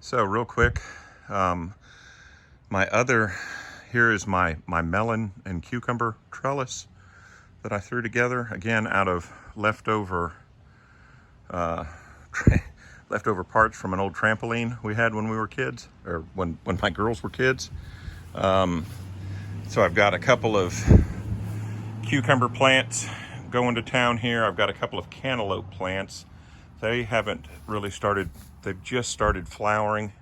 So real quick, um, here is my melon and cucumber trellis that I threw together, again, out of leftover uh, leftover parts from an old trampoline we had when we were kids, or when my girls were kids. So I've got a couple of cucumber plants going to town here. I've got a couple of cantaloupe plants. They haven't really started, they've just started flowering,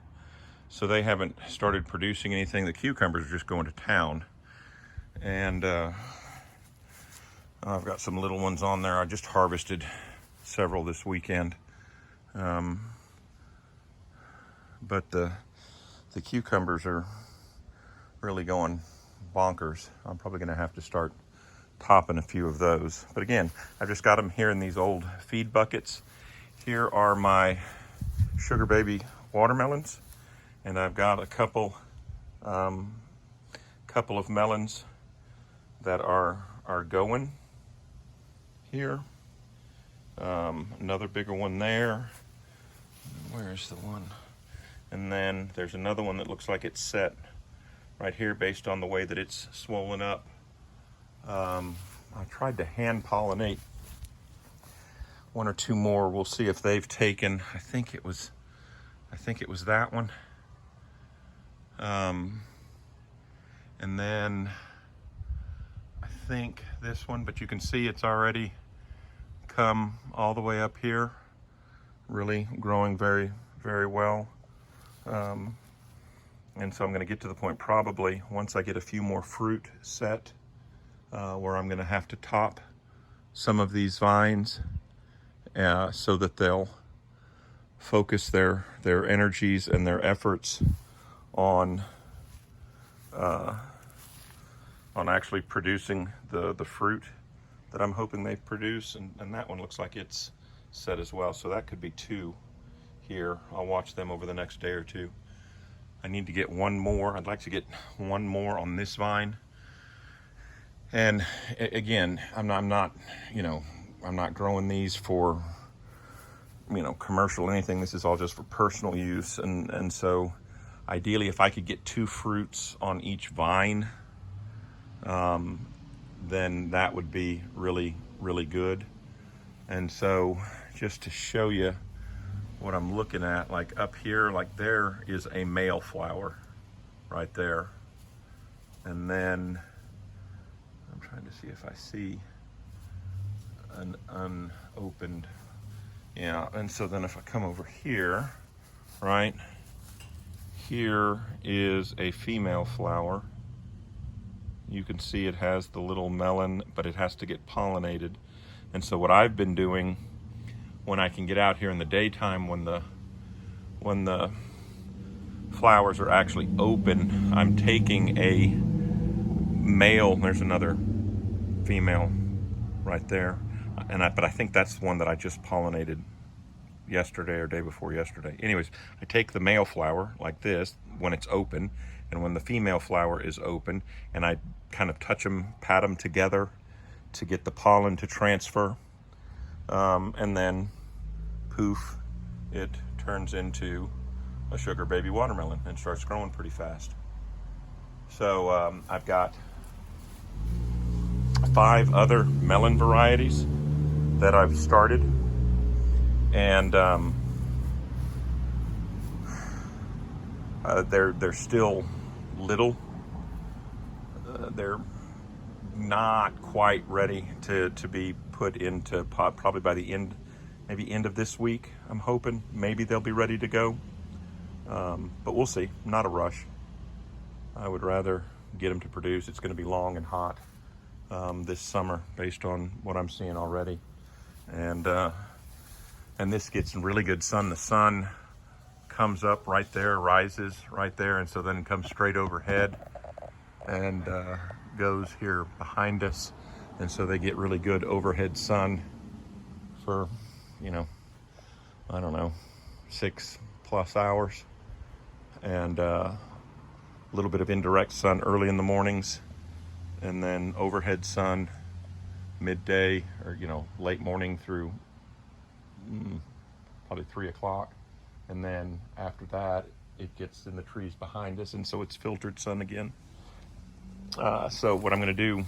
so they haven't started producing anything. The cucumbers are just going to town. And I've got some little ones on there. I just harvested several this weekend. But the cucumbers are really going bonkers. I'm probably going to have to start topping a few of those. But again, I've just got them here in these old feed buckets. Here are my sugar baby watermelons, and I've got a couple of melons that are going here. Another bigger one there. Where's the one? And then there's another one that looks like it's set right here based on the way that it's swollen up. I tried to hand pollinate one or two more. We'll see if they've taken. I think it was that one. And then I think this one, but you can see it's already come all the way up here, really growing very, very well. And so I'm going to get to the point probably once I get a few more fruit set, where I'm going to have to top some of these vines so that they'll focus their energies and their efforts on actually producing the fruit that I'm hoping they produce. And that one looks like it's set as well. So that could be two here. I'll watch them over the next day or two. I need to get one more. I'd like to get one more on this vine. And again, I'm not growing these for, commercial anything. This is all just for personal use. And so ideally, if I could get two fruits on each vine, then that would be really, really good. And so just to show you what I'm looking at, like up here, like there is a male flower right there. And then I'm trying to see if I see an unopened, yeah. And so then if I come over here, right, here is a female flower. You can see it has the little melon, but it has to get pollinated. And so what I've been doing when I can get out here in the daytime, when the flowers are actually open, I'm taking a male, there's another female right there, but I think that's the one that I just pollinated yesterday or day before yesterday. Anyways, I take the male flower like this when it's open, and when the female flower is open, and I kind of touch them, pat them together to get the pollen to transfer, and then poof, it turns into a sugar baby watermelon and starts growing pretty fast. So I've got 5 other melon varieties that I've started, and they're still little. They're not quite ready to be put into pot. Probably by the end of this week, I'm hoping maybe they'll be ready to go. But we'll see. Not a rush. I would rather get them to produce. It's going to be long and hot this summer based on what I'm seeing already. And this gets really good sun. The sun comes up right there, rises right there, and so then it comes straight overhead and goes here behind us. And so they get really good overhead sun for, I don't know, 6+ hours. And a little bit of indirect sun early in the mornings, and then overhead sun midday, or late morning through probably 3 o'clock, And then after that, it gets in the trees behind us, and so it's filtered sun again. So what I'm going to do,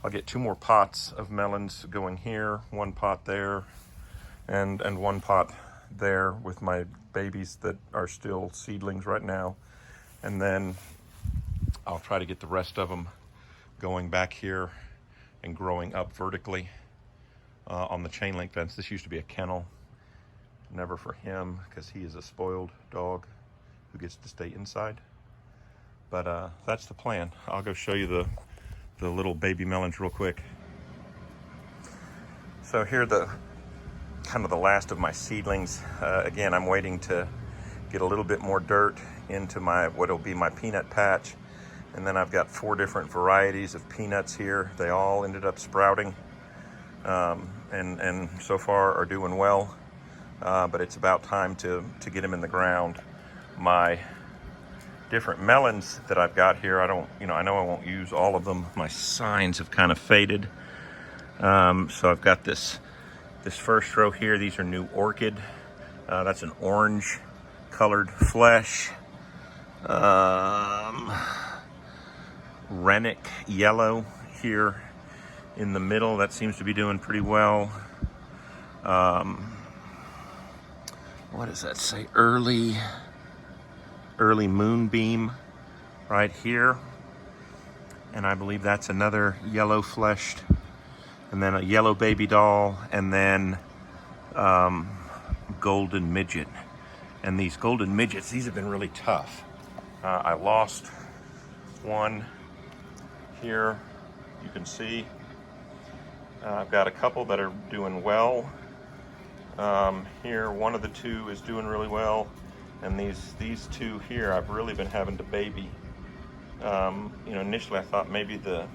I'll get 2 more pots of melons going here, 1 pot there, and 1 pot there with my babies that are still seedlings right now. And then I'll try to get the rest of them going back here and growing up vertically on the chain link fence. This used to be a kennel. Never for him, because he is a spoiled dog who gets to stay inside. But that's the plan. I'll go show you the little baby melons real quick. So here are the kind of the last of my seedlings. Again, I'm waiting to get a little bit more dirt into my what'll be my peanut patch. And then I've got 4 different varieties of peanuts here. They all ended up sprouting and so far are doing well. But it's about time to get them in the ground. My different melons that I've got here, I know I won't use all of them. My signs have kind of faded. So I've got this first row here. These are new orchid. That's an orange colored flesh. Rennick yellow here in the middle. That seems to be doing pretty well. What does that say? Early moonbeam right here. And I believe that's another yellow fleshed. And then a yellow baby doll. And then golden midget. And these golden midgets, these have been really tough. I lost one here. You can see. I've got a couple that are doing well. Here, one of the 2 is doing really well, and these 2 here I've really been having to baby. Initially I thought maybe the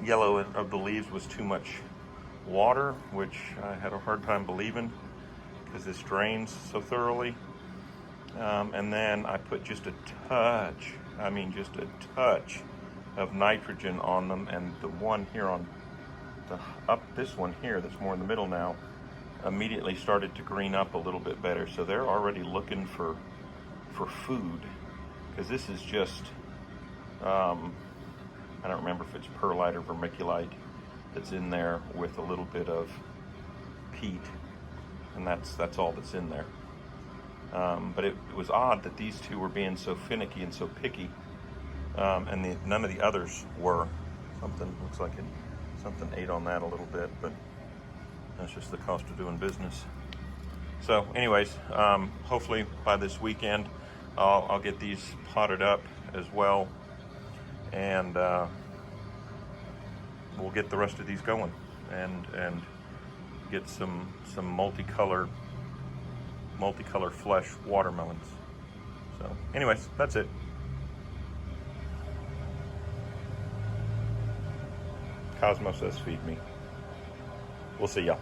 yellow of the leaves was too much water, which I had a hard time believing because this drains so thoroughly. And then I put just a touch of nitrogen on them, and the one here on this one here that's more in the middle now immediately started to green up a little bit better. So they're already looking for food, because this is just I don't remember if it's perlite or vermiculite that's in there with a little bit of peat, and that's all that's in there. But it was odd that these 2 were being so finicky and so picky, and none of the others were. Something ate on that a little bit, but that's just the cost of doing business. So anyways, hopefully by this weekend I'll get these potted up as well, and we'll get the rest of these going and get some multicolored flesh watermelons. So anyways, that's it. Cosmo says feed me. We'll see y'all.